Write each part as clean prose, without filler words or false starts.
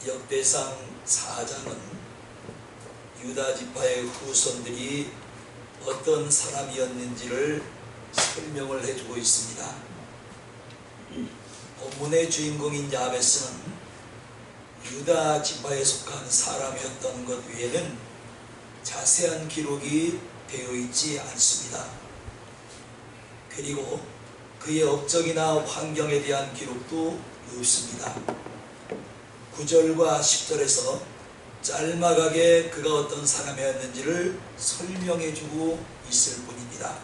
역대상 4장은 유다 지파의 후손들이 어떤 사람이었는지를 설명을 해주고 있습니다. 본문의 주인공인 야베스는 유다 지파에 속한 사람이었던 것 외에는 자세한 기록이 되어 있지 않습니다. 그리고 그의 업적이나 환경에 대한 기록도 없습니다. 9절과 10절에서 짤막하게 그가 어떤 사람이었는지를 설명해주고 있을 뿐입니다.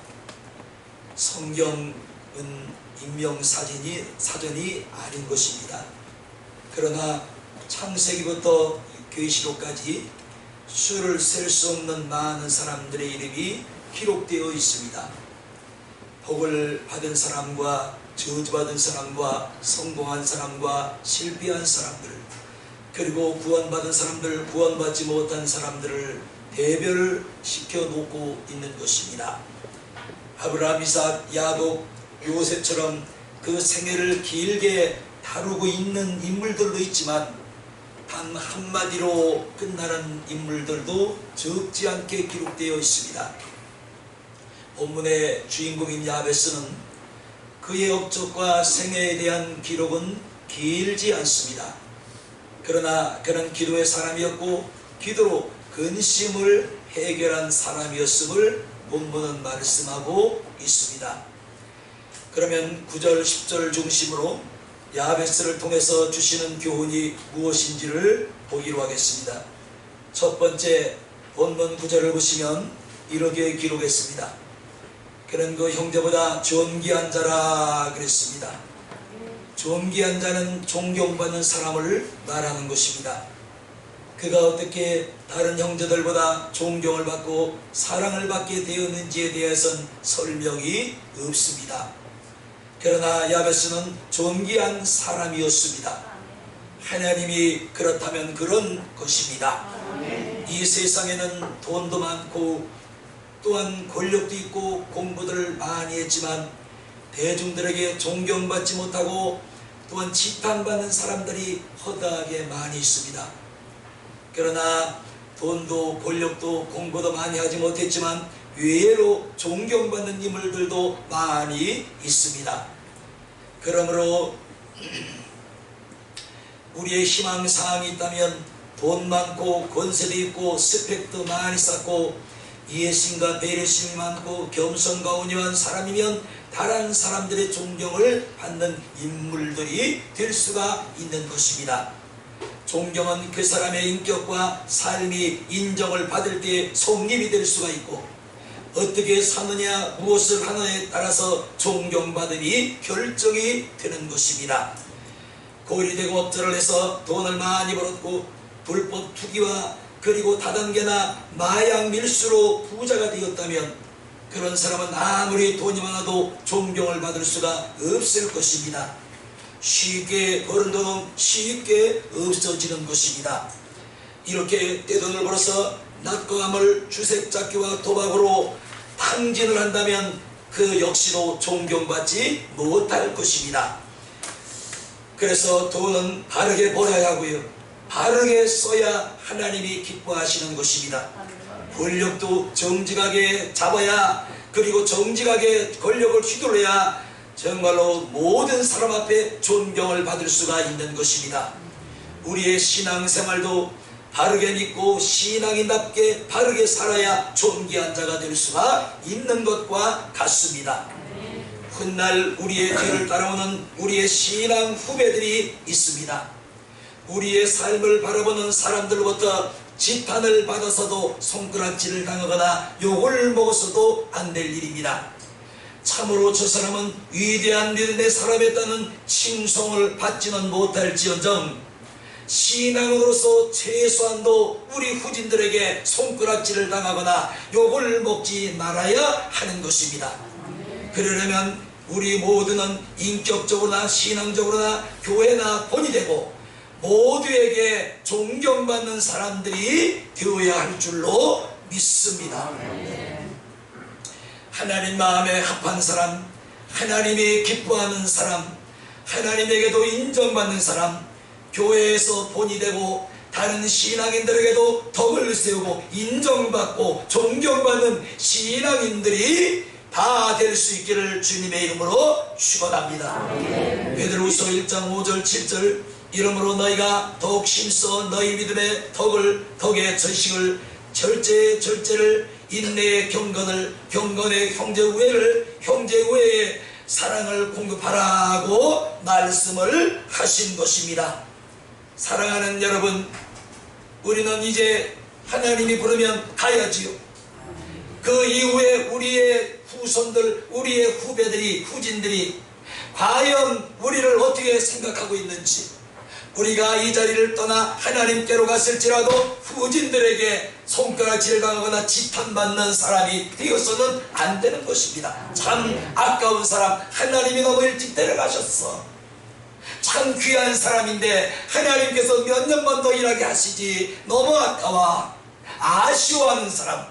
성경은 인명사전이 아닌 것입니다. 그러나 창세기부터 계시록까지 수를 셀 수 없는 많은 사람들의 이름이 기록되어 있습니다. 복을 받은 사람과 저주받은 사람과 성공한 사람과 실패한 사람들, 그리고 구원받은 사람들, 구원받지 못한 사람들을 대별을 시켜놓고 있는 것입니다. 아브라함, 이삭, 야곱, 요셉처럼 그 생애를 길게 다루고 있는 인물들도 있지만 단 한마디로 끝나는 인물들도 적지 않게 기록되어 있습니다. 본문의 주인공인 야베스는 그의 업적과 생애에 대한 기록은 길지 않습니다. 그러나 그는 기도의 사람이었고 기도로 근심을 해결한 사람이었음을 본문은 말씀하고 있습니다. 그러면 9절 10절 중심으로 야베스를 통해서 주시는 교훈이 무엇인지를 보기로 하겠습니다. 첫 번째, 본문 9절을 보시면 이렇게 기록했습니다. 그는 그 형제보다 존귀한 자라 그랬습니다. 존귀한 자는 존경받는 사람을 말하는 것입니다. 그가 어떻게 다른 형제들보다 존경을 받고 사랑을 받게 되었는지에 대해서는 설명이 없습니다. 그러나 야베스는 존귀한 사람이었습니다. 하나님이 그렇다면 그런 것입니다. 이 세상에는 돈도 많고 또한 권력도 있고 공부들을 많이 했지만 대중들에게 존경받지 못하고 또한 지탄받는 사람들이 허다하게 많이 있습니다. 그러나 돈도 권력도 공부도 많이 하지 못했지만 의외로 존경받는 인물들도 많이 있습니다. 그러므로 우리의 희망사항이 있다면 돈 많고 권세도 있고 스펙도 많이 쌓고 이해심과 배려심이 많고 겸손과 온유한 사람이면 다른 사람들의 존경을 받는 인물들이 될 수가 있는 것입니다. 존경은 그 사람의 인격과 삶이 인정을 받을 때 성립이 될 수가 있고 어떻게 사느냐 무엇을 하느냐에 따라서 존경받으니 결정이 되는 것입니다. 고리되고 업자를 해서 돈을 많이 벌었고 불법 투기와 그리고 다단계나 마약 밀수로 부자가 되었다면 그런 사람은 아무리 돈이 많아도 존경을 받을 수가 없을 것입니다. 쉽게 버는 돈은 쉽게 없어지는 것입니다. 이렇게 떼돈을 벌어서 낮과 밤을 주색잡기와 도박으로 탕진을 한다면 그 역시도 존경받지 못할 것입니다. 그래서 돈은 바르게 벌어야 하고요, 바르게 써야 하나님이 기뻐하시는 것입니다. 권력도 정직하게 잡아야, 그리고 정직하게 권력을 휘둘러야 정말로 모든 사람 앞에 존경을 받을 수가 있는 것입니다. 우리의 신앙생활도 바르게 믿고 신앙인답게 바르게 살아야 존귀한 자가 될 수가 있는 것과 같습니다. 훗날 우리의 뒤를 따라오는 우리의 신앙 후배들이 있습니다. 우리의 삶을 바라보는 사람들로부터 지탄을 받아서도 손가락질을 당하거나 욕을 먹어서도 안 될 일입니다. 참으로 저 사람은 위대한 믿음의 사람이었다는 칭송을 받지는 못할지언정 신앙으로서 최소한도 우리 후진들에게 손가락질을 당하거나 욕을 먹지 말아야 하는 것입니다. 그러려면 우리 모두는 인격적으로나 신앙적으로나 교회나 본이 되고 모두에게 존경받는 사람들이 되어야 할 줄로 믿습니다. 하나님 마음에 합한 사람, 하나님이 기뻐하는 사람, 하나님에게도 인정받는 사람, 교회에서 본이 되고 다른 신앙인들에게도 덕을 세우고 인정받고 존경받는 신앙인들이 다 될 수 있기를 주님의 이름으로 축원합니다. 베드로후서 1장 5절 7절 이러므로 너희가 더욱 힘써 너희 믿음의 덕의 전식을 절제를 인내의 경건의 형제 우애의 사랑을 공급하라고 말씀을 하신 것입니다. 사랑하는 여러분, 우리는 이제 하나님이 부르면 가야지요. 그 이후에 우리의 후손들, 우리의 후진들이 과연 우리를 어떻게 생각하고 있는지, 우리가 이 자리를 떠나 하나님께로 갔을지라도 후진들에게 손가락질 당하거나 지탄받는 사람이 되어서는 안 되는 것입니다. 참 아까운 사람, 하나님이 너무 일찍 데려가셨어. 참 귀한 사람인데 하나님께서 몇 년만 더 일하게 하시지, 너무 아까워. 아쉬워하는 사람,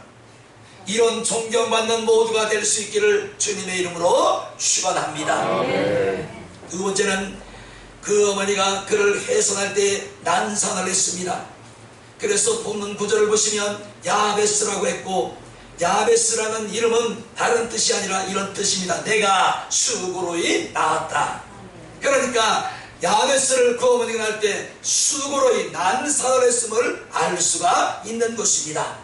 이런 존경받는 모두가 될 수 있기를 주님의 이름으로 축원합니다. 두 번째는 그 어머니가 그를 훼손할 때 난상을 했습니다. 그래서 본문 9절을 보시면 야베스라고 했고, 야베스라는 이름은 다른 뜻이 아니라 이런 뜻입니다. 내가 수고로이 낳았다. 그러니까 야베스를 그 어머니가 낳을 때 수고로이 난상을 했음을 알 수가 있는 것입니다.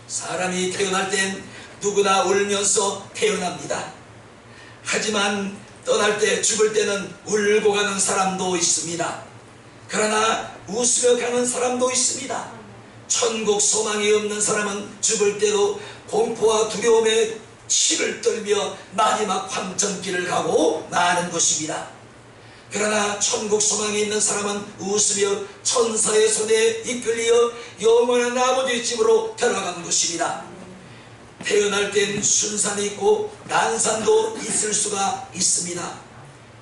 사람이 태어날 땐 누구나 울면서 태어납니다. 하지만 떠날 때, 죽을 때는 울고 가는 사람도 있습니다. 그러나 웃으며 가는 사람도 있습니다. 천국 소망이 없는 사람은 죽을 때도 공포와 두려움에 치를 떨며 마지막 황천길을 가고 마는 것입니다. 그러나 천국 소망이 있는 사람은 웃으며 천사의 손에 이끌려 영원한 아버지의 집으로 들어간 것입니다. 태어날 땐 순산이 있고 난산도 있을 수가 있습니다.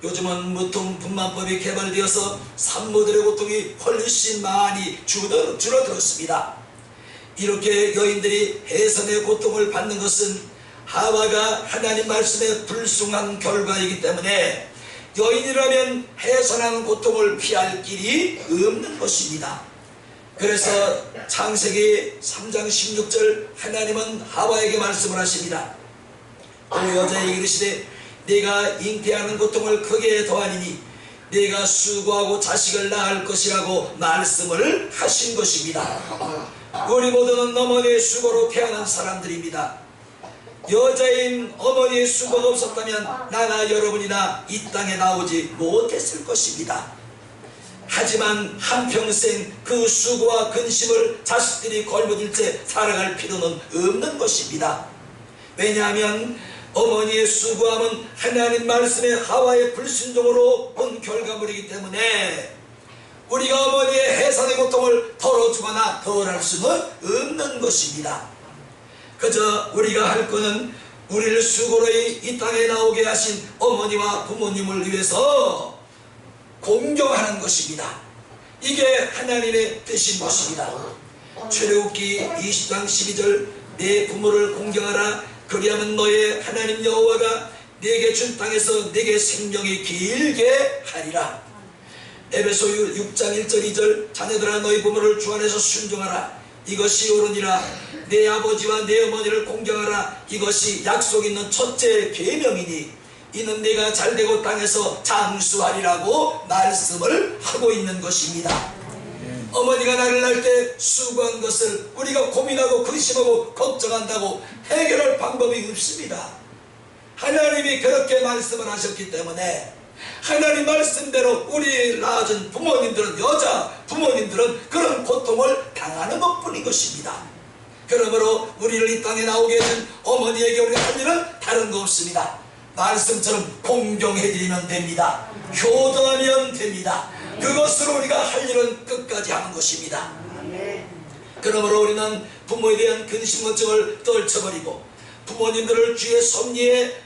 요즘은 무통분만법이 개발되어서 산모들의 고통이 훨씬 많이 줄어들었습니다. 이렇게 여인들이 해산의 고통을 받는 것은 하와가 하나님 말씀에 불순한 결과이기 때문에 여인이라면 해산하는 고통을 피할 길이 없는 것입니다. 그래서 창세기 3장 16절 하나님은 하와에게 말씀을 하십니다. 또 여자에게 이르시되 네가 잉태하는 고통을 크게 더하리니 네가 수고하고 자식을 낳을 것이라고 말씀을 하신 것입니다. 우리 모두는 어머니의 수고로 태어난 사람들입니다. 여자인 어머니의 수고가 없었다면 나나 여러분이나 이 땅에 나오지 못했을 것입니다. 하지만 한평생 그 수고와 근심을 자식들이 걸머들 채 살아갈 필요는 없는 것입니다. 왜냐하면 어머니의 수고함은 하나님 말씀의 하와의 불순종으로 온 결과물이기 때문에 우리가 어머니의 해산의 고통을 덜어주거나 덜할 수는 없는 것입니다. 그저 우리가 할 것은 우리를 수고로 이 땅에 나오게 하신 어머니와 부모님을 위해서 공경하는 것입니다. 이게 하나님의 뜻인 것입니다. 출애굽기 20장 12절 내 부모를 공경하라. 그리하면 너의 하나님 여호와가 네게 준 땅에서 네게 생명이 길게 하리라. 에베소 6장 1절 2절 자녀들아 너희 부모를 주 안에서 순종하라. 이것이 옳으니라. 내 아버지와 내 어머니를 공경하라. 이것이 약속 있는 첫째 계명이니 이는 네가 잘되고 땅에서 장수하리라고 말씀을 하고 있는 것입니다. 어머니가 나를 낳을 때 수고한 것을 우리가 고민하고 근심하고 걱정한다고 해결할 방법이 없습니다. 하나님이 그렇게 말씀을 하셨기 때문에 하나님 말씀대로 우리 낳아준 부모님들은, 여자 부모님들은 그런 고통을 당하는 것뿐인 것입니다. 그러므로 우리를 이 땅에 나오게 해준 어머니에게 우리가 할 일은 다른 거 없습니다. 말씀처럼 공경해드리면 됩니다. 효도하면 됩니다. 그것으로 우리가 할 일은 끝까지 하는 것입니다. 그러므로 우리는 부모에 대한 근심 걱정을 떨쳐버리고 부모님들을 주의 섭리에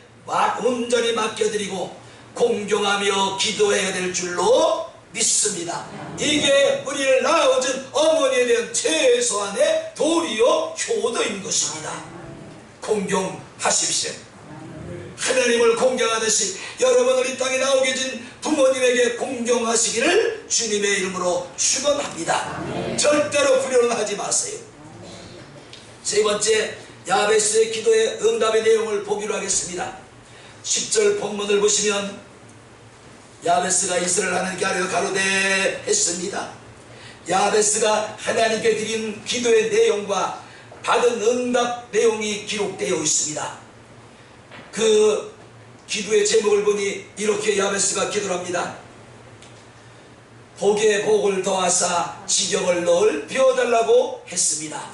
온전히 맡겨드리고 공경하며 기도해야 될 줄로 믿습니다. 이게 우리를 낳아준 어머니에 대한 최소한의 도리요 효도인 것입니다. 공경하십시오. 하나님을 공경하듯이 여러분을 이 땅에 나오게 진 부모님에게 공경하시기를 주님의 이름으로 축원합니다. 절대로 불효는 하지 마세요. 세 번째, 야베스의 기도의 응답의 내용을 보기로 하겠습니다. 10절 본문을 보시면 야베스가 이스라엘 하나님께 하려 가로되 했습니다. 야베스가 하나님께 드린 기도의 내용과 받은 응답 내용이 기록되어 있습니다. 그 기도의 제목을 보니 이렇게 야베스가 기도를 합니다. 복에 복을 더하사 지경을 넓혀달라고 했습니다.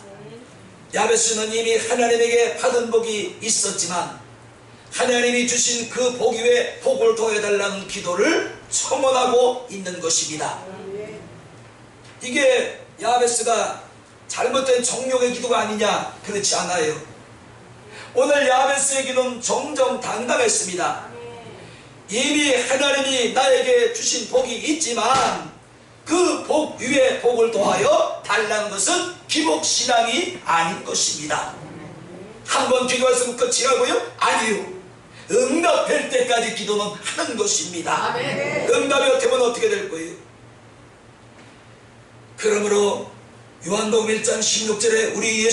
야베스는 이미 하나님에게 받은 복이 있었지만 하나님이 주신 그 복 위에 복을 더해달라는 기도를 청원하고 있는 것입니다. 이게 야베스가 잘못된 정욕의 기도가 아니냐? 그렇지 않아요. 오늘 야베스의 기도는 정정당당했습니다. 이미 하나님이 나에게 주신 복이 있지만 그 복 위에 복을 더하여 달라는 것은 기복신앙이 아닌 것입니다. 한번 기도했으면 끝이라고요? 아니요. 응답할 때까지 기도는 하는 것입니다. 응답이 어떻게 어떻게 될 거예요? 그러므로 요한복음 1장 16절에 우리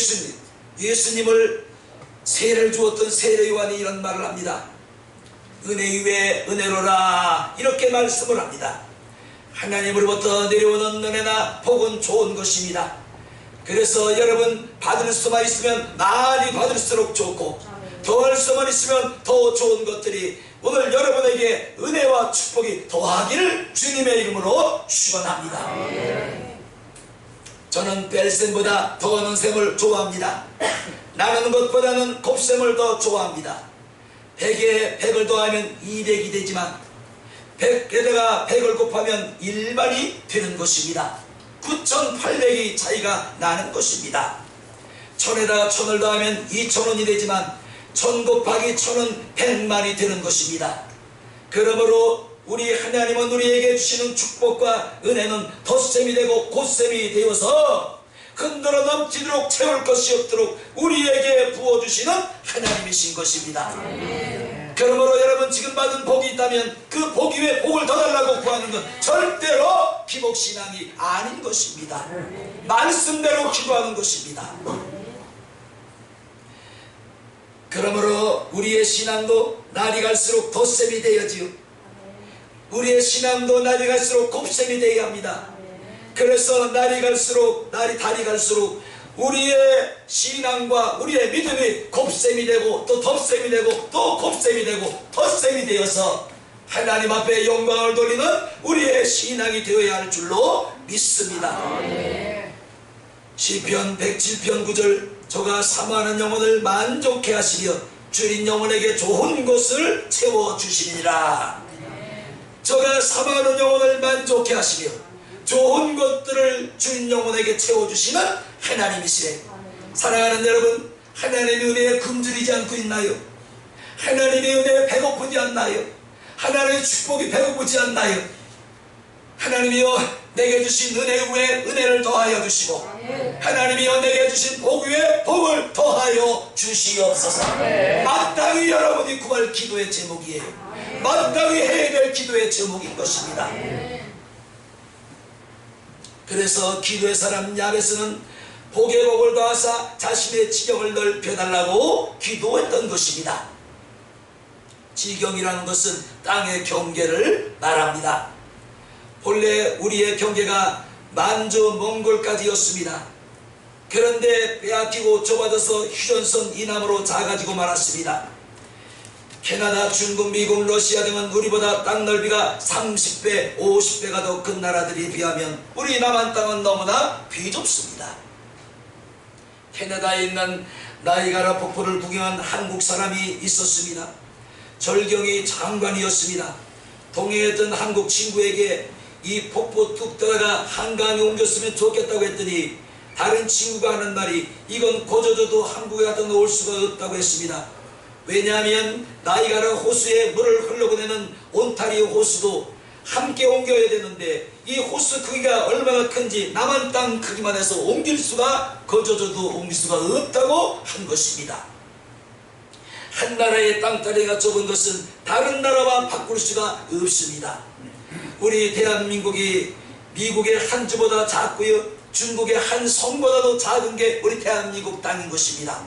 예수님을 세례를 주었던 세례 요한이 이런 말을 합니다. 은혜 위에 은혜로라 이렇게 말씀을 합니다. 하나님으로부터 내려오는 은혜나 복은 좋은 것입니다. 그래서 여러분 받을 수만 있으면 많이 받을수록 좋고 더할 수만 있으면 더 좋은 것들이 오늘 여러분에게 은혜와 축복이 더하기를 주님의 이름으로 축원합니다. 저는 뺄셈보다 더하는 셈을 좋아합니다. 나누는 것보다는 곱셈을 더 좋아합니다. 100에 100을 더하면 200이 되지만 100에다가 100을 곱하면 1만이 되는 것입니다. 9,800이 차이가 나는 것입니다. 1000에다가 1000을 더하면 2000원이 되지만 1000 곱하기 1000은 100만이 되는 것입니다. 그러므로 우리 하나님은 우리에게 주시는 축복과 은혜는 덧셈이 되고 곧셈이 되어서 흔들어 넘치도록 채울 것이 없도록 우리에게 부어주시는 하나님이신 것입니다. 그러므로 여러분 지금 받은 복이 있다면 그 복 위에 복을 더 달라고 구하는 건 절대로 기복신앙이 아닌 것입니다. 말씀대로 기도하는 것입니다. 그러므로 우리의 신앙도 날이 갈수록 덧셈이 되어지요. 우리의 신앙도 날이 갈수록 곱셈이 되어야 합니다. 그래서 달이 갈수록 우리의 신앙과 우리의 믿음이 곱셈이 되고 또 덧셈이 되고 또 곱셈이 되고 덧셈이 되어서 하나님 앞에 영광을 돌리는 우리의 신앙이 되어야 할 줄로 믿습니다. 시편 107편 9절 저가 사모하는 영혼을 만족해 하시려 주인 영혼에게 좋은 것을 채워주시니라. 저가 사모하는 영혼을 만족해 하시려 좋은 것들을 주인 영혼에게 채워주시는 하나님이시래. 사랑하는 여러분, 하나님의 은혜에 굶주리지 않고 있나요? 하나님의 은혜에 배고프지 않나요? 하나님의 축복이 배고프지 않나요? 하나님이여 내게 주신 은혜 위에 은혜를 더하여 주시고 하나님이여 내게 주신 복 위에 복을 더하여 주시옵소서. 마땅히 여러분이 구할 기도의 제목이에요. 마땅히 해야 될 기도의 제목인 것입니다. 그래서 기도의 사람 야베스는 복의 복을 더하사 자신의 지경을 넓혀달라고 기도했던 것입니다. 지경이라는 것은 땅의 경계를 말합니다. 본래 우리의 경계가 만주 몽골까지였습니다. 그런데 빼앗기고 좁아져서 휴전선 이남으로 작아지고 말았습니다. 캐나다, 중국, 미국, 러시아 등은 우리보다 땅 넓이가 30배, 50배가 더 큰 나라들에 비하면 우리 남한 땅은 너무나 비좁습니다. 캐나다에 있는 나이가라 폭포를 구경한 한국 사람이 있었습니다. 절경이 장관이었습니다. 동해에 있던 한국 친구에게 이 폭포 뚝 떠다가 한강에 옮겼으면 좋겠다고 했더니 다른 친구가 하는 말이 이건 고조져도 한국에 갖다 놓을 수가 없다고 했습니다. 왜냐하면 나이가라 호수에 물을 흘러보내는 온타리오 호수도 함께 옮겨야 되는데 이 호수 크기가 얼마나 큰지 남한 땅 크기만 해서 고조져도 옮길 수가 없다고 한 것입니다. 한 나라의 땅다리가 좁은 것은 다른 나라와 바꿀 수가 없습니다. 우리 대한민국이 미국의 한 주보다 작고요, 중국의 한 성보다도 작은 게 우리 대한민국 땅인 것입니다.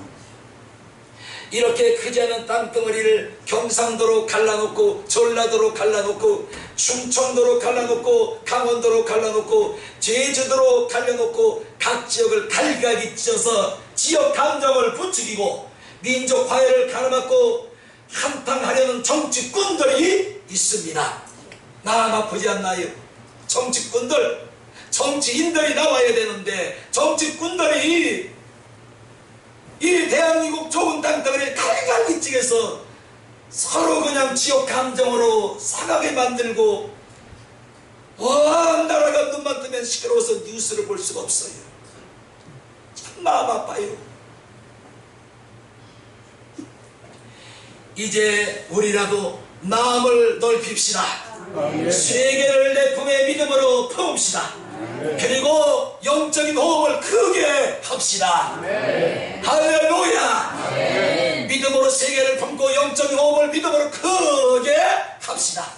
이렇게 크지 않은 땅덩어리를 경상도로 갈라놓고, 전라도로 갈라놓고, 충청도로 갈라놓고, 강원도로 갈라놓고, 제주도로 갈라놓고, 각 지역을 갈가기 찢어서 지역 감정을 부추기고 민족 화해를 가로막고 한탕하려는 정치꾼들이 있습니다. 마음 아프지 않나요? 정치꾼들, 정치인들이 나와야 되는데 정치꾼들이 이 대한민국 좁은 땅덩어리를 갈갈기 찌개서 서로 그냥 지역 감정으로 상하게 만들고, 나라가 눈만 뜨면 시끄러워서 뉴스를 볼 수가 없어요. 참 마음 아파요. 이제 우리라도 마음을 넓힙시다. 세계를 내 품에 믿음으로 품읍시다. 그리고 영적인 호흡을 크게 합시다. 할렐루야. 믿음으로 세계를 품고 영적인 호흡을 믿음으로 크게 합시다.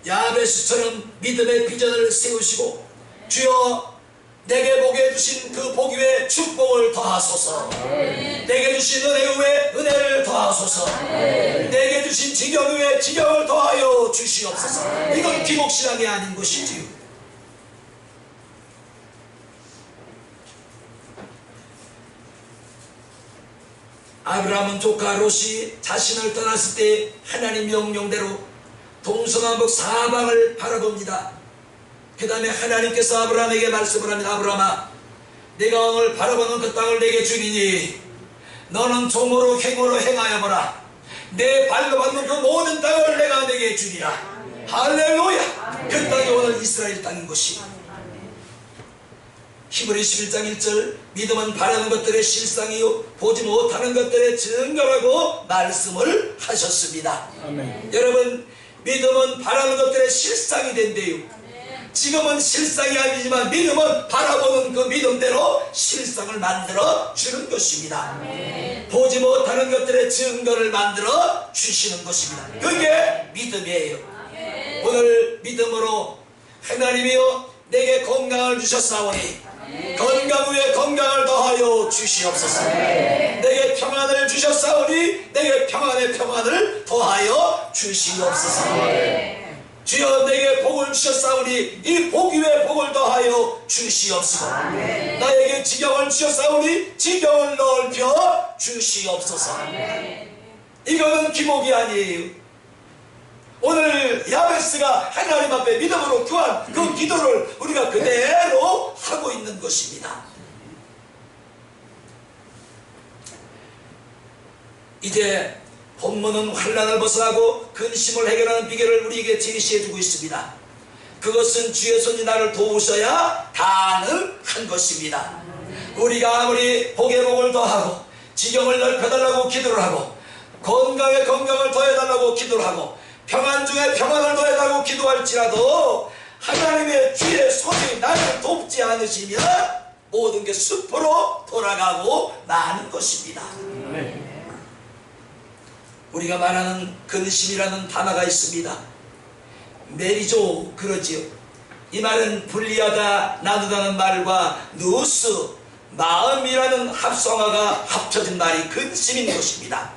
야베스처럼 믿음의 비전을 세우시고, 주여 내게 보게 주신 그 복 위에 축복을 더하소서. 내게 주신 은혜 위에 은혜를 더하소서. 내게 주신 지경 위에 지경을 더하여 주시옵소서. 이건 기복신앙이 아닌 것이지요. 아브라함은 조카 롯이 자신을 떠났을 때 하나님 명령대로 동서남북 사방을 바라봅니다. 그 다음에 하나님께서 아브라함에게 말씀을 합니다. 아브라함아, 내가 오늘 바라보는 그 땅을 내게 주리니 너는 종으로 행으로 행하여 보라. 내 발로 밟는 그 모든 땅을 내가 내게 주리라. 할렐루야. 그 땅이 오늘 이스라엘 땅인 것이. 히브리 11장 1절, 믿음은 바라는 것들의 실상이요 보지 못하는 것들의 증거라고 말씀을 하셨습니다. 아멘. 여러분, 믿음은 바라는 것들의 실상이 된대요. 지금은 실상이 아니지만 믿음은 바라보는 그 믿음대로 실상을 만들어 주는 것입니다. 아멘. 보지 못하는 것들의 증거를 만들어 주시는 것입니다. 그게 믿음이에요. 아멘. 오늘 믿음으로 하나님이여 내게 건강을 주셨사오니 건강 위에 건강을 더하여 주시옵소서. 내게 평안을 주셨사오니 내게 평안의 평안을 더하여 주시옵소서. 주여 내게 복을 주셨사오니 이 복 위에 복을 더하여 주시옵소서. 나에게 지경을 주셨사오니 지경을 넓혀 주시옵소서. 이거는 기복이 아니에요. 오늘 야베스가 하나님 앞에 믿음으로 구한 그 기도를 우리가 그대로 하고 있는 것입니다. 이제 본문은 환난을 벗어나고 근심을 해결하는 비결을 우리에게 제시해주고 있습니다. 그것은 주의 손이 나를 도우셔야 가능한 것입니다. 우리가 아무리 복에 복을 더하고 지경을 넓혀달라고 기도를 하고 건강에 건강을 더해달라고 기도를 하고 평안 중에 평안을 더해달라고 기도할지라도 하나님의 주의 손이 나를 돕지 않으시면 모든 게 숲으로 돌아가고 마는 것입니다. 우리가 말하는 근심이라는 단어가 있습니다. 메리조 그러지요. 이 말은 분리하다 나누다는 말과 누스 마음이라는 합성어가 합쳐진 말이 근심인 것입니다.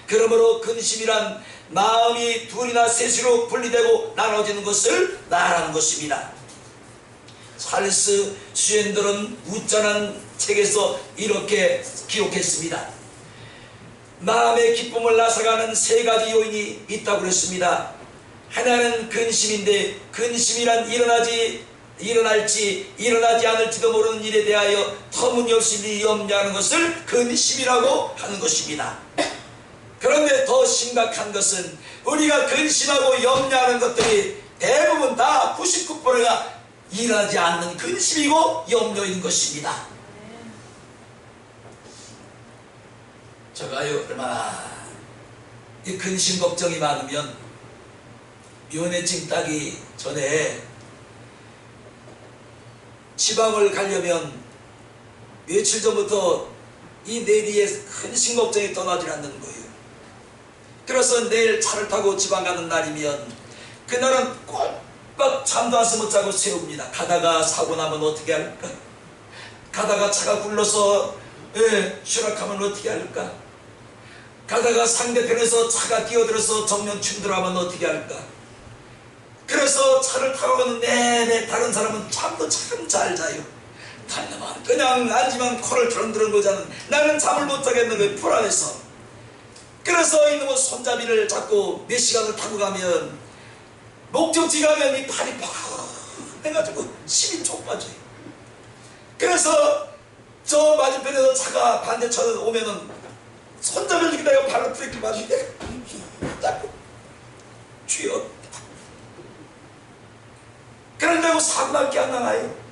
그러므로 근심이란 마음이 둘이나 셋으로 분리되고 나눠지는 것을 말하는 것입니다. 찰스 슈엔들은 우짠한 책에서 이렇게 기록했습니다. 마음의 기쁨을 앗아가는 세 가지 요인이 있다고 그랬습니다. 하나는 근심인데 근심이란 일어날지 일어나지 않을지도 모르는 일에 대하여 터무니없이 염려하는 것을 근심이라고 하는 것입니다. 그런데 더 심각한 것은 우리가 근심하고 염려하는 것들이 대부분 다 99%가 일어나지 않는 근심이고 염려인 것입니다. 제가요 얼마나 이 근심 걱정이 많으면 면회증 따기 전에 지방을 가려면 며칠 전부터 이 내리에 큰 심걱정이 떠나질 않는 거예요. 그래서 내일 차를 타고 지방 가는 날이면 그날은 꼬박 잠도 한숨 못 자고 세웁니다. 가다가 사고 나면 어떻게 할까? 가다가 차가 굴러서 추락하면 어떻게 할까? 가다가 상대편에서 차가 끼어들어서 정면 충돌하면 어떻게 할까? 그래서 차를 타고 가는 내내 다른 사람은 잠도 참 잘 자요. 달려만 그냥 앉으면 코를 드렁드렁 자는 나는 잠을 못 자겠는 거예요. 불안해서. 그래서 이놈의 손잡이를 잡고 몇 시간을 타고 가면 목적지 가면 이 팔이 팍 해가지고 힘이 쭉 빠져요. 그래서 저 맞은편에서 차가 반대차로 오면은 손잡이를 이렇게 내가 발로 브레이크 맞추게 자꾸 쥐어. 그런데 사고 날 게 안 나와요.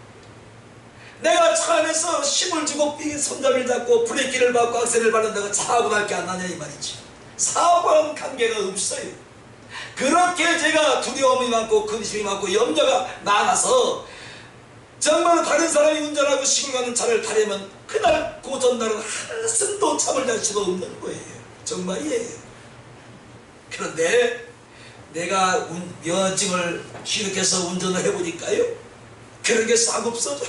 내가 차 안에서 힘을 주고 손잡이를 잡고 브레이크를 밟고 악셀을 밟는다고 사고 날 게 안 나냐 이 말이지. 사고와는 관계가 없어요. 그렇게 제가 두려움이 많고 근심이 많고 염려가 많아서 정말 다른 사람이 운전하고 시골 가는 차를 타려면 그날 그 전날은 한숨도 잠을 잘 수가 없는 거예요. 정말이에요. 그런데 내가 면허증을 취득해서 운전을 해보니까요, 그런 게 싹 없어져.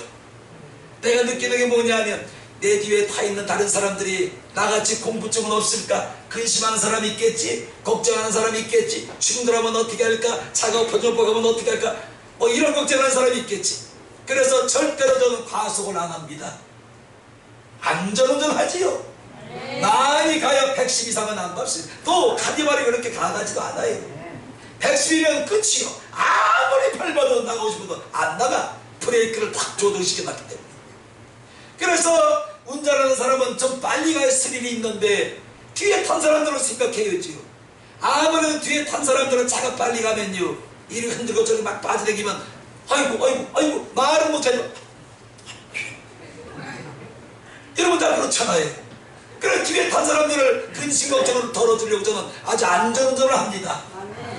내가 느끼는 게 뭐냐면 내 뒤에 타 있는 다른 사람들이 나같이 공부증은 없을까? 근심하는 사람이 있겠지? 걱정하는 사람이 있겠지? 충돌하면 어떻게 할까? 차가 엎어져가면 어떻게 할까? 뭐 이런 걱정하는 사람이 있겠지. 그래서 절대로 저는 과속을 안 합니다. 안전운전 하지요. 많이 가야 110 이상은 안 밟습니다. 또 가디말이 그렇게 강하지도 않아요. 110이면 끝이요. 아무리 밟아도 나가고 싶어도 안 나가. 브레이크를 딱 조정시켜놨기 때문에. 그래서 운전하는 사람은 좀 빨리 갈 스릴이 있는데 뒤에 탄 사람들은 생각해야지요. 아무래도 뒤에 탄 사람들은 차가 빨리 가면요, 이리 흔들고 저리 막 빠져다니면 아이고 말은 못해요. 여러분 다 그렇잖아요. 그래 뒤에 탄 사람들을 근심 걱정을 덜어주려고 저는 아주 안전운전을 합니다.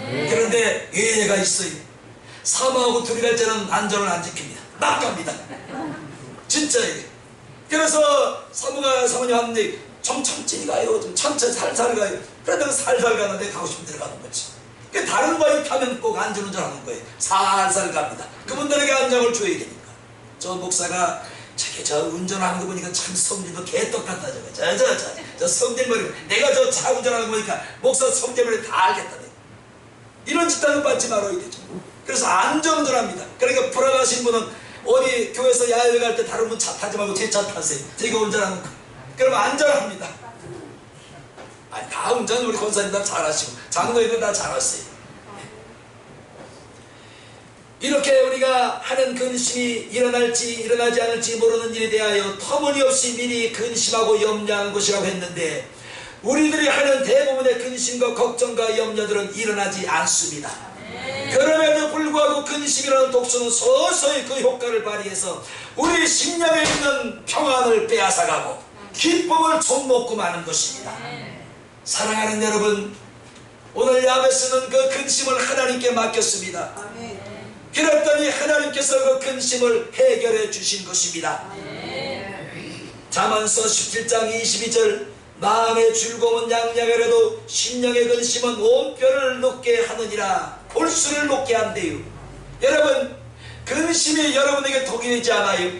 그런데 예외가 있어요. 사모하고 둘이 갈 때는 안전을 안 지킵니다. 막 갑니다. 진짜예요. 그래서 사모님 하는데 좀 천천히 가요. 좀 천천히 살살 가요. 그래도 살살 가는데 가고 싶은 데로 가는 거지. 다른 바이크 타면 꼭 안전운전 하는 거예요. 살살 갑니다. 그분들에게 안정을 줘야 되니까. 저 목사가 저 운전하는 거 보니까 참 성질도 개떡같다. 저 성질머리. 내가 저 차 운전하는 거 보니까 목사 성질머리 다 알겠다. 이런 집단은 받지 말아야 되죠. 그래서 안전운전합니다. 그러니까 불안하신 분은 어디 교회에서 야외 갈 때 다른 분 차 타지 말고 제 차 타세요. 제가 운전하는 거. 그러면 안전합니다. 아니, 다 운전 우리 권사님 다 잘하시고 장로님들 다 잘하세요. 이렇게 우리가 하는 근심이 일어날지 일어나지 않을지 모르는 일에 대하여 터무니없이 미리 근심하고 염려하는 것이라고 했는데, 우리들이 하는 대부분의 근심과 걱정과 염려들은 일어나지 않습니다. 그럼에도 불구하고 근심이라는 독소는 서서히 그 효과를 발휘해서 우리 심령에 있는 평안을 빼앗아가고 기쁨을 손먹고 마는 것입니다. 사랑하는 여러분, 오늘 야베스는 그 근심을 하나님께 맡겼습니다. 그랬더니 하나님께서 그 근심을 해결해 주신 것입니다. 잠언서 17장 22절, 마음의 즐거움은 양양하려도 심령의 근심은 온 뼈를 녹게 하느니라. 골수를 녹게 한대요. 여러분, 근심이 여러분에게 독이 되지 않아요.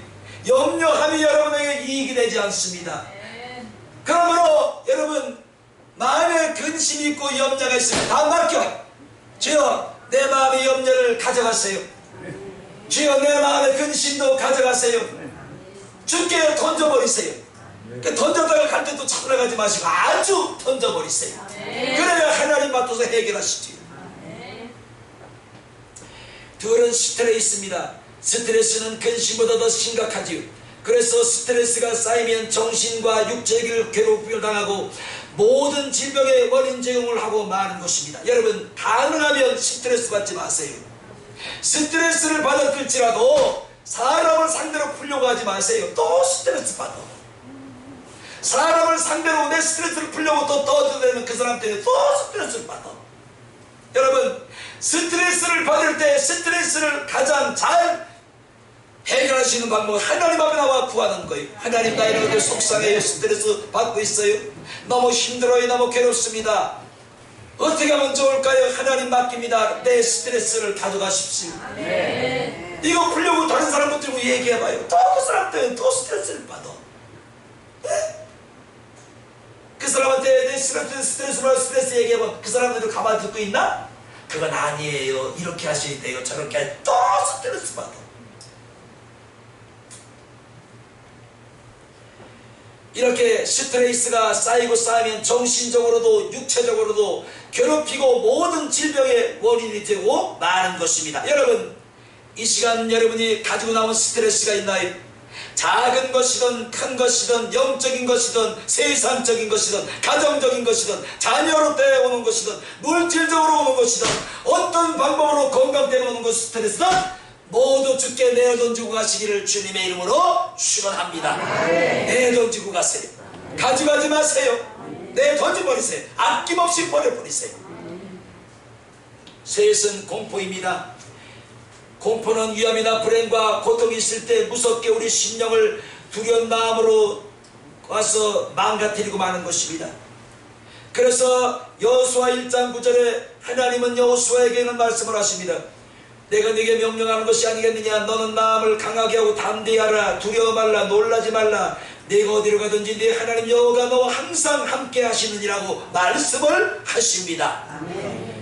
염려함이 여러분에게 이익이 되지 않습니다. 그러므로 여러분, 마음에 근심이 있고 염려가 있으면 다 맡겨. 주여, 내 마음의 염려를 가져가세요. 주여, 내 마음의 근심도 가져가세요. 주께 던져버리세요. 던졌다가 갈 때 또 찾아가지 마시고 아주 던져버리세요. 그래야 하나님 맡아서 해결하시죠. 둘은 스트레스입니다. 스트레스는 근심보다 더 심각하지요. 그래서 스트레스가 쌓이면 정신과 육체를 괴롭힘을 당하고 모든 질병의 원인 제공을 하고 마는 것입니다. 여러분, 가능하면 스트레스 받지 마세요. 스트레스를 받았을지라도 사람을 상대로 풀려고 하지 마세요. 또 스트레스 받아. 사람을 상대로 내 스트레스를 풀려고 또 떠들어대는 그 사람 때문에 또 스트레스를 받아. 여러분, 스트레스를 받을 때 스트레스를 가장 잘 해결할 수 있는 방법은 하나님 앞에 나와 구하는 거예요. 하나님, 나 이런 것들 속상해요. 스트레스 받고 있어요. 너무 힘들어요. 너무 괴롭습니다. 어떻게 하면 좋을까요? 하나님 맡깁니다. 내 스트레스를 가져가십시오. 이거 풀려고 다른 사람 들고 얘기해봐요. 또 그 사람들은 또 스트레스를 받아. 네? 그 사람한테 내 스트레스 얘기해봐. 그 사람들도 가만히 듣고 있나? 그건 아니에요. 이렇게 하셔야 돼요. 저렇게 하셔야 돼요. 또 스트레스 받아. 이렇게 스트레스가 쌓이고 쌓이면 정신적으로도 육체적으로도 괴롭히고 모든 질병의 원인이 되고 마는 것입니다. 여러분, 이 시간 여러분이 가지고 나온 스트레스가 있나요? 작은 것이든 큰 것이든 영적인 것이든 세상적인 것이든 가정적인 것이든 자녀로 되어오는 것이든 물질적으로 오는 것이든 어떤 방법으로 건강 때문에 오는 것 스트레스든 모두 주께 내어던지고 가시기를 주님의 이름으로 축원합니다. 내어던지고 가세요. 가져가지 마세요. 내던져버리세요. 아낌없이 버려버리세요. 셋은 공포입니다. 공포는 위험이나 불행과 고통이 있을 때 무섭게 우리 심령을 두려운 마음으로 와서 망가뜨리고 마는 것입니다. 그래서 여호수아 1장 9절에 하나님은 여호수아에게는 말씀을 하십니다. 내가 네게 명령하는 것이 아니겠느냐. 너는 마음을 강하게 하고 담대히 하라. 두려워 말라. 놀라지 말라. 네가 어디로 가든지 네 하나님 여호와가 너와 항상 함께 하시느니라고 말씀을 하십니다. 아멘.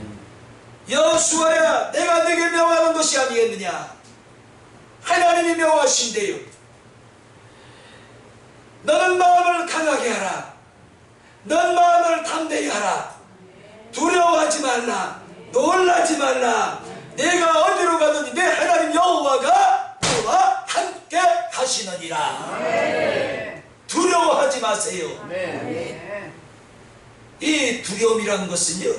여호수아야, 내가 네게 명하는 것이 아니겠느냐. 하나님이 명하신대요. 너는 마음을 강하게 하라. 넌 마음을 담대히 하라. 두려워하지 말라. 놀라지 말라. 내가 어디로 가든지 내 하나님 여호와가 너와 함께 하시느니라. 두려워하지 마세요. 이 두려움이라는 것은요,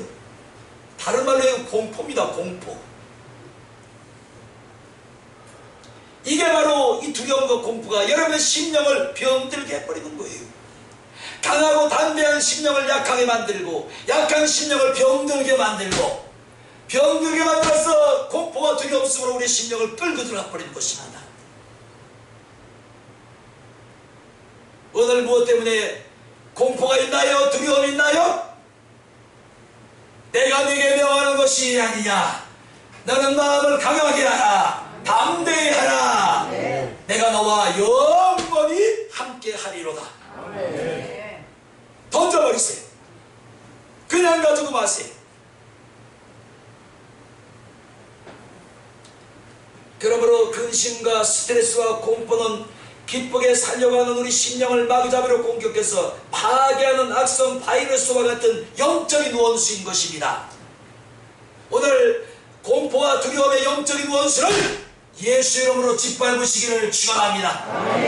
다른 말로 공포입니다. 공포. 이게 바로 이 두려움과 공포가 여러분의 심령을 병들게 해버리는 거예요. 강하고 담대한 심령을 약하게 만들고 약한 심령을 병들게 만들고 병들게 만들어서 공포와 두려움 속으로 우리 심령을 끌고 들어가 버리는 것입니다. 오늘 무엇 때문에 공포가 있나요? 두려움이 있나요? 내가 네게 명하는 것이 아니냐. 너는 마음을 강하게 하라. 담대히 하라. 내가 너와 영원히 함께 하리로다. 던져버리세요. 그냥 가지고 마세요. 그러므로 근심과 스트레스와 공포는 기쁘게 살려가는 우리 심령을 마구잡이로 공격해서 파괴하는 악성 바이러스와 같은 영적인 원수인 것입니다. 오늘 공포와 두려움의 영적인 원수를 예수 이름으로 짓밟으시기를 축원합니다.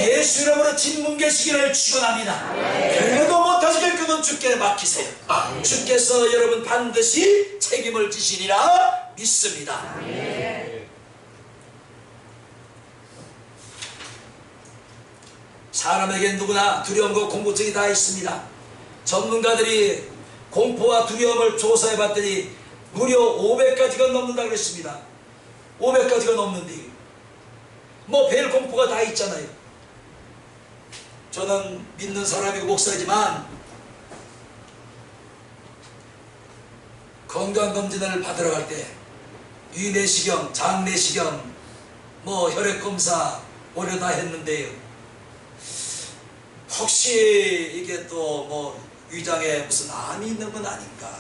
예수 이름으로 짓뭉개시기를 축원합니다. 그래도 못하시길 그는 주께 맡기세요. 주께서 여러분 반드시 책임을 지시리라 믿습니다. 사람에게 누구나 두려움과 공포증이 다 있습니다. 전문가들이 공포와 두려움을 조사해 봤더니 무려 500가지가 넘는다고 그랬습니다. 500가지가 넘는데 뭐 별 공포가 다 있잖아요. 저는 믿는 사람이고 목사이지만 건강검진을 받으러 갈 때 위내시경, 장내시경, 뭐 혈액검사 오래 다 했는데요. 혹시 이게 또 뭐 위장에 무슨 암이 있는 건 아닌가?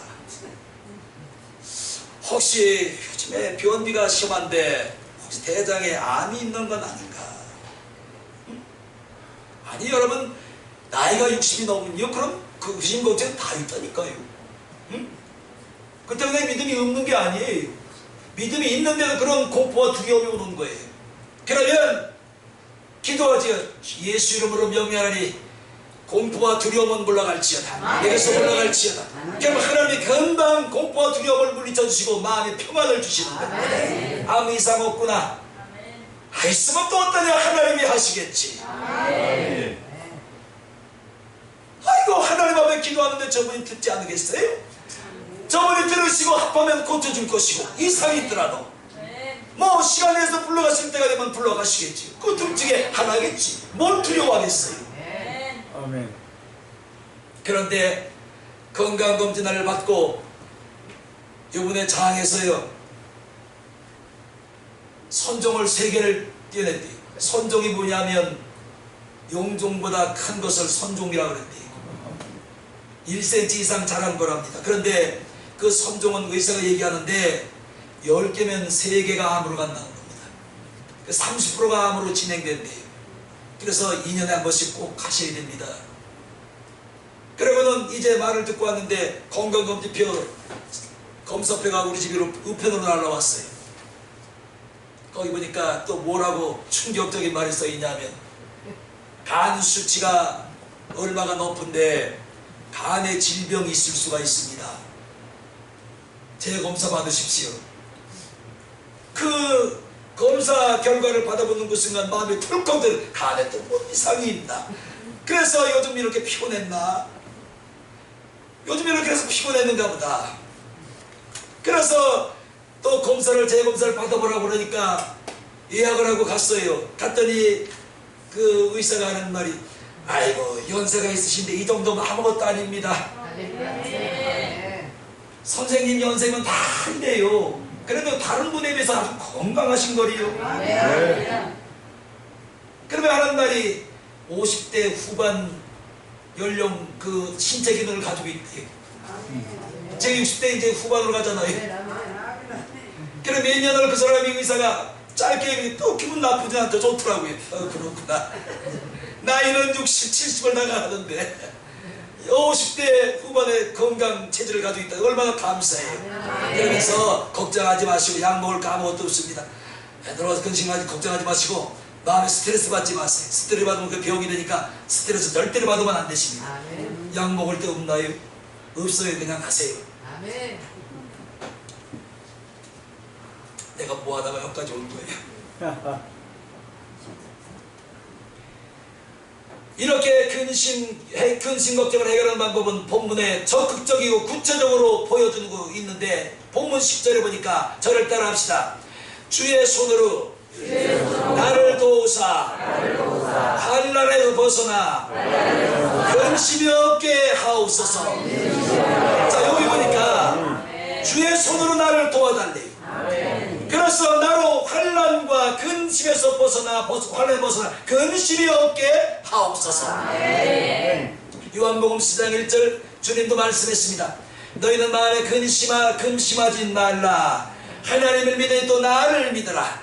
혹시 요즘에 변비가 심한데 혹시 대장에 암이 있는 건 아닌가? 아니 여러분, 나이가 60이 넘으면요, 그럼 그 의심 걱정 다 있다니까요. 그 때문에 믿음이 없는 게 아니에요. 믿음이 있는데도 그런 공포와 두려움이 오는 거예요. 그러면 기도하지요. 예수 이름으로 명령하니 공포와 두려움은 물러갈지어다. 내게서 물러갈지어다. 그럼 하나님이 금방 공포와 두려움을 물리쳐 주시고 마음의 평안을 주시는 거예요. 아무 이상 없구나. 있으면 또 어떠냐. 하나님이 하시겠지. 아이고, 하나님 앞에 기도하는데 저분이 듣지 않으겠어요? 저분이 들으시고 합하면 고쳐줄 것이고 이상이 있더라도 뭐 시간 내서 불러가실 때가 되면 불러가시겠지. 그 둘 중에 하나겠지. 뭘 두려워하겠어요. 아멘. 그런데 건강검진을 받고 이번에 장에서요 선종을 3개를 떼어냈대요. 선종이 뭐냐면 용종보다 큰 것을 선종이라고 그랬대요. 1cm 이상 자란 거랍니다. 그런데 그 선종은 의사가 얘기하는데 10개면 3개가 암으로 간다는 겁니다. 30%가 암으로 진행된대요. 그래서 2년에 한 번씩 꼭 가셔야 됩니다. 그러고는 이제 말을 듣고 왔는데 건강검진표 검사표가 우리 집으로 우편으로 날라왔어요. 거기 보니까 또 뭐라고 충격적인 말이 써있냐면 간 수치가 얼마가 높은데 간에 질병이 있을 수가 있습니다. 재검사 받으십시오. 그 검사 결과를 받아보는 그 순간 마음이 털컥 들 간에 또 뭔 이상이 있나. 그래서 요즘 이렇게 피곤했나? 요즘 이렇게 해서 피곤했는가 보다. 그래서 또 재검사를 받아보라고 그러니까 예약을 하고 갔어요. 갔더니 그 의사가 하는 말이 아이고 연세가 있으신데 이 정도면 아무것도 아닙니다. 선생님 연세면 다 한대요. 그래도 다른 분에 비해서 아주 건강하신 거리요. 그러면 하는 말이 50대 후반 연령 그 신체 기능을 가지고 있대요. 제 60대 이제 후반으로 가잖아요. 그래 몇 년을 그 사람이 의사가 짧게 얘기해 또 기분 나쁘지 않다 좋더라고요. 그렇구나. 나이는 60, 70을 나가는데 50대 후반의 건강 체질을 가지고 있다. 얼마나 감사해요. 그러면서 걱정하지 마시고 약 먹을 거 아무것도 없습니다. 들어와서 근심하지 걱정하지 마시고 마음에 스트레스 받지 마세요. 스트레스 받으면 그 병이 되니까 스트레스 절대로 받으면 안 되십니다. 약 먹을 데 없나요? 없어요. 그냥 가세요. 내가 뭐 하다가 여기까지 온 거예요. 이렇게 근심 걱정을 해결하는 방법은 본문에 적극적이고 구체적으로 보여주고 있는데 본문 10절에 보니까 저를 따라 합시다. 주의 손으로 나를 도우사 환난에서 벗어나 근심이 없게 하옵소서. 자 여기 보니까 주의 손으로 나를 도와달래요. 그래서 나로 환난과 근심에서 벗어나 근심이 없게 하옵소서. 요한복음 10장 1절 주님도 말씀했습니다. 너희는 마음에 근심하지 말라. 하나님을 믿으니 또 나를 믿으라.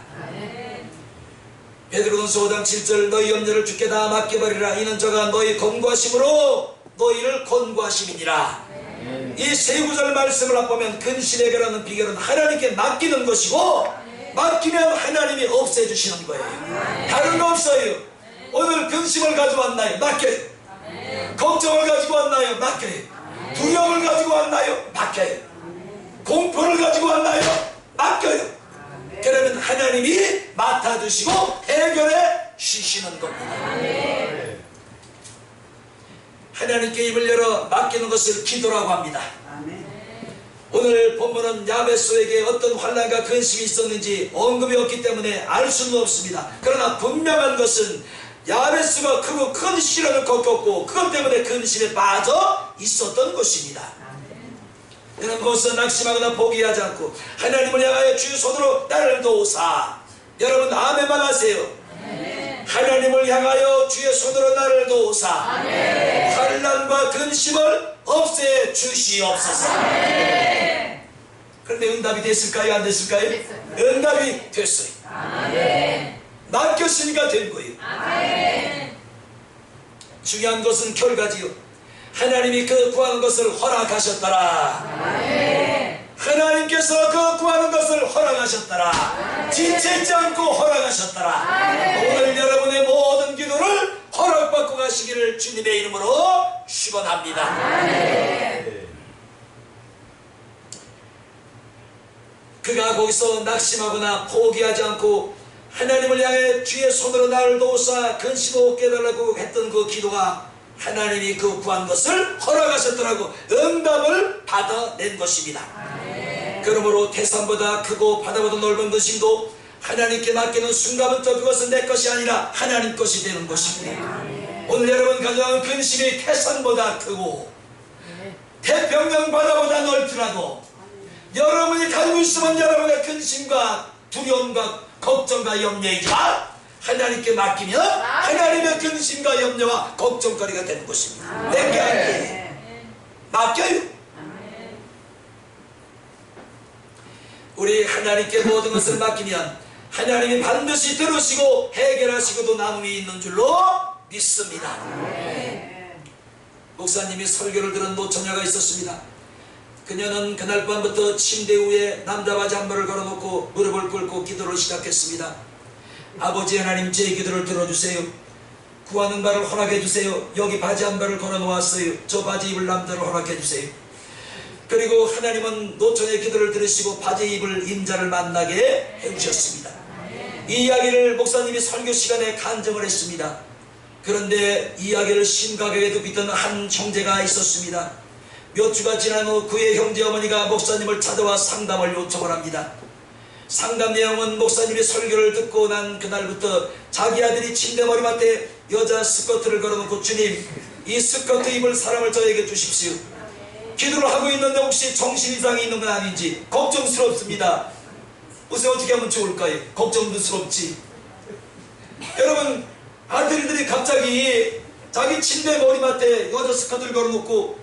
베드로전서 5장 7절 너희 염려를 주께 다 맡겨버리라. 이는 저가 너희 권고하심으로 너희를 권고하심이니라. 이 세 구절 말씀을 합보면 근심 해결하는 비결은 하나님께 맡기는 것이고 맡기면 하나님이 없애주시는 거예요. 다른 거 없어요. 오늘 근심을 가지고 왔나요? 맡겨요. 걱정을 가지고 왔나요? 맡겨요. 두려움을 가지고 왔나요? 맡겨요. 공포를 가지고 왔나요? 맡겨요. 그러면 하나님이 맡아주시고 해결해 주시는 겁니다. 하나님께 입을 열어 맡기는 것을 기도라고 합니다. 오늘 본문은 야베스에게 어떤 환난과 근심이 있었는지 언급이 없기 때문에 알 수는 없습니다. 그러나 분명한 것은 야베스가 크고 큰 시련을 겪었고 그것 때문에 근심에 빠져 있었던 것입니다. 여러분 그것은 낙심하거나 포기하지 않고 하나님을 향하여 주의 손으로 나를 도우사. 여러분 아멘만 하세요. 하나님을 향하여 주의 손으로 나를 도우사 환난과 근심을 없애 주시옵소서. 그런데 응답이 됐을까요? 안 됐을까요? 응답이 됐어요. 맡겼으니까 된 거예요. 중요한 것은 결과지요. 하나님이 그 구하는 것을 허락하셨더라. 하나님께서 그 구하는 것을 허락하셨더라. 지체지 않고 허락하셨더라. 오늘 여러분의 모든 기도를 허락받고 가시기를 주님의 이름으로 축원합니다. 그가 거기서 낙심하거나 포기하지 않고 하나님을 향해 주의 손으로 나를 도우사 근심 없게 해달라고 했던 그 기도가 하나님이 그 구한 것을 허락하셨더라고 응답을 받아낸 것입니다. 그러므로 태산보다 크고 바다보다 넓은 근심도 하나님께 맡기는 순간부터 그것은 내 것이 아니라 하나님 것이 되는 것입니다. 오늘 여러분 가져가는 근심이 태산보다 크고 태평양 바다보다 넓더라도 여러분이 가지고 있으면 여러분의 근심과 두려움과 걱정과 염려이지만 하나님께 맡기면 하나님의 근심과 염려와 걱정거리가 되는 것입니다. 내게 아니에요. 맡겨요. 우리 하나님께 모든 것을 맡기면 하나님이 반드시 들으시고 해결하시고도 남음이 있는 줄로 믿습니다. 목사님이 설교를 들은 노처녀가 있었습니다. 그녀는 그날 밤부터 침대 위에 남자 바지 한 벌을 걸어놓고 무릎을 꿇고 기도를 시작했습니다. 아버지 하나님, 제 기도를 들어주세요. 구하는 바를 허락해 주세요. 여기 바지 한 벌을 걸어 놓았어요. 저 바지 입을 남자를 허락해 주세요. 그리고 하나님은 노처녀의 기도를 들으시고 바지 입을 임자를 만나게 해주셨습니다. 이 이야기를 목사님이 설교 시간에 간증을 했습니다. 그런데 이 이야기를 심각하게 듣고 있던 한 형제가 있었습니다. 몇 주가 지난 후 그의 형제 어머니가 목사님을 찾아와 상담을 요청을 합니다. 상담 내용은 목사님이 설교를 듣고 난 그날부터 자기 아들이 침대 머리맡에 여자 스커트를 걸어놓고 주님, 이 스커트 입을 사람을 저에게 주십시오. 기도를 하고 있는데 혹시 정신 이상이 있는 건 아닌지 걱정스럽습니다. 무슨 어떻게 하면 좋을까요? 걱정스럽지. 여러분, 아들들이 갑자기 자기 침대 머리맡에 여자 스커트를 걸어놓고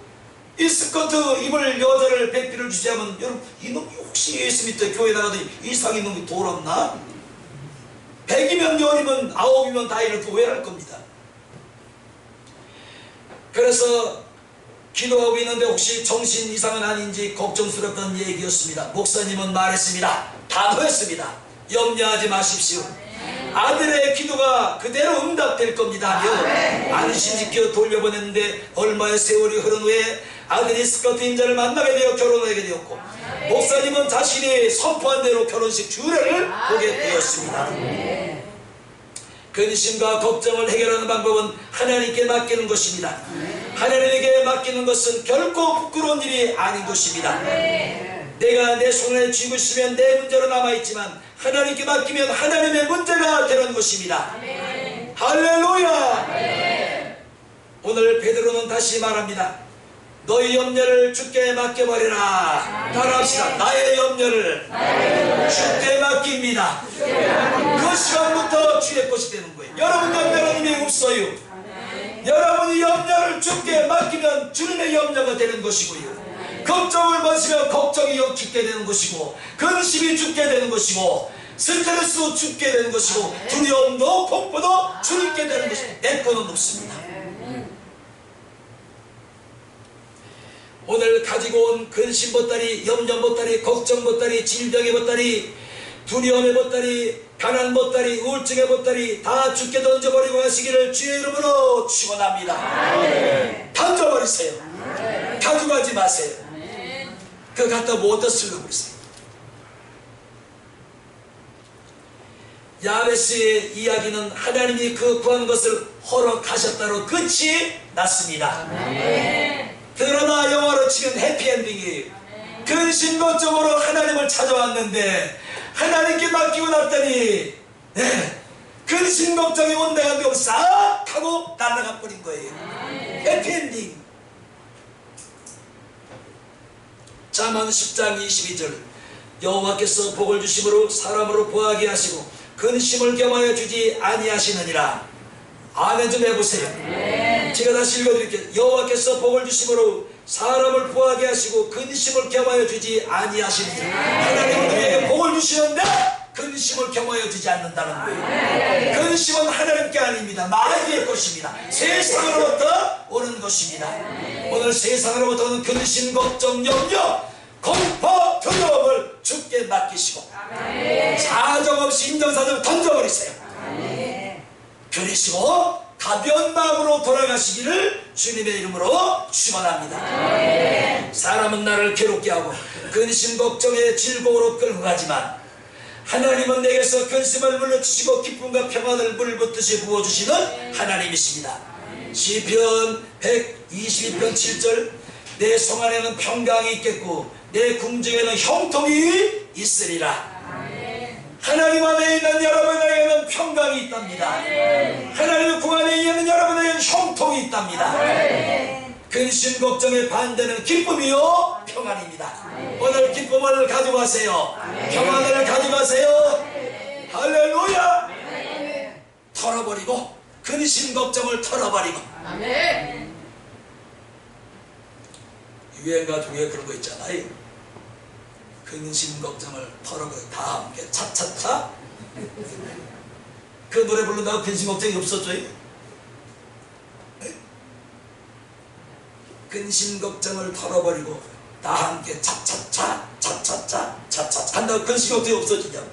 이 스커트 입을 여자를 백비를 주자면, 여러분, 이놈이 혹시 예수 믿때 교회 나가더니 이상 이놈이 돌았나? 100이면 10이면 9이면 다 이렇게 오해할 겁니다. 그래서 기도하고 있는데 혹시 정신 이상은 아닌지 걱정스럽다는 얘기였습니다. 목사님은 말했습니다. 단호했습니다. 염려하지 마십시오. 아들의 기도가 그대로 응답될 겁니다. 안심시켜 돌려보냈는데 얼마의 세월이 흐른 후에 아들이 스커트 임자를 만나게 되어 결혼하게 되었고, 목사님은 자신이 선포한 대로 결혼식 주례를 보게 되었습니다. 근심과 걱정을 해결하는 방법은 하나님께 맡기는 것입니다. 하나님에게 맡기는 것은 결코 부끄러운 일이 아닌 것입니다. 내가 내 손에 쥐고 있으면 내 문제로 남아있지만 하나님께 맡기면 하나님의 문제가 되는 것입니다. 할렐루야. 오늘 베드로는 다시 말합니다. 너희 염려를 주께 맡겨버리라. 따라합시다. 나의 염려를 주께 맡깁니다. 그 시간부터 주의 것이 되는 거예요. 여러분 염려는 의미 없어요. 여러분이 염려를 주께 맡기면 주님의 염려가 되는 것이고요. 걱정을 벗으면 걱정이 죽게 되는 것이고, 근심이 죽게 되는 것이고, 스트레스도 죽게 되는 것이고, 두려움도 공포도 죽게 되는 것이고, 내 거는 없습니다. 오늘 가지고 온 근심 보따리, 염려 보따리, 걱정 보따리, 질병의 보따리, 두려움의 보따리, 가난 보따리, 우울증의 보따리 다 죽게 던져버리고 가시기를 주의 이름으로 축원합니다. 던져버리세요. 가져가지 마세요. 그거 갖다 뭐어디다 쓰려고 그랬어요? 야베스의 이야기는 하나님이 그 구한 것을 허락하셨다로 끝이 났습니다. 그러나 영어로 치면 해피엔딩이에요. 근심 걱정으로 하나님을 찾아왔는데 하나님께 맡기고 났더니 근심 걱정이 온데간데 싹 하고 날아가 버린 거예요. 해피엔딩. 잠언 10장 22절 여호와께서 복을 주심으로 사람으로 보하게 하시고 근심을 겸하여 주지 아니하시느니라. 아멘 좀 해보세요. 제가 다시 읽어드릴게요. 여호와께서 복을 주심으로 사람을 보하게 하시고 근심을 겸하여 주지 아니하시느니라. 하나님은 우리에게 복을 주시는데 근심을 겸하여 주지 않는다는 거예요. 근심은 하나님께 아닙니다. 마귀의 것입니다. 세상으로부터 오는 것입니다. 오늘 세상으로부터 오는 근심, 걱정, 염려, 공포, 두려움을 주께 맡기시고 사정없이 인정사정 던져버리세요. 그러시고 가벼운 마음으로 돌아가시기를 주님의 이름으로 축원합니다. 사람은 나를 괴롭게 하고 근심 걱정의 질곡으로 끌고 가지만 하나님은 내게서 근심을 물려주시고 기쁨과 평안을 물붓듯이 부어주시는 하나님이십니다. 시편 122편 7절 내 성 안에는 평강이 있겠고 내 궁정에는 형통이 있으리라. 하나님 안에 있는 여러분에게는 평강이 있답니다. 하나님의 구 안에 있는 여러분에게는 형통이 있답니다. 근심 걱정의 반대는 기쁨이요 평안입니다. 오늘 기쁨을 가져가세요. 평안을 가져가세요. 할렐루야. 털어버리고 근심 걱정을 털어버리고. 유행가 중에 그런 거 있잖아요. 근심 걱정을 털어버리고 다 함께 차차차. 그 노래 부른다고 근심 걱정이 없었죠? 근심 걱정을 털어버리고 다 함께 차차차 차차차 차차차 한다고 근심 걱정이 없어지냐고.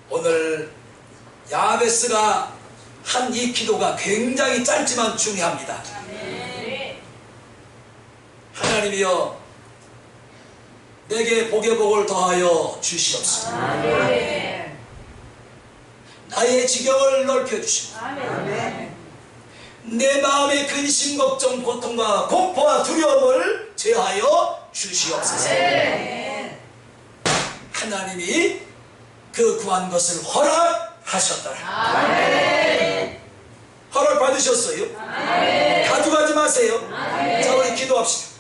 오늘 야베스가 한 이 기도가 굉장히 짧지만 중요합니다. 하나님이여 내게 복의 복을 더하여 주시옵소서. 나의 지경을 넓혀주시고 내 마음의 근심 걱정 고통과 공포와 두려움을 제하여 주시옵소서. 하나님이 그 구한 것을 허락하셨더라. 허락 받으셨어요? 가져가지 마세요. 자, 우리 기도합시다.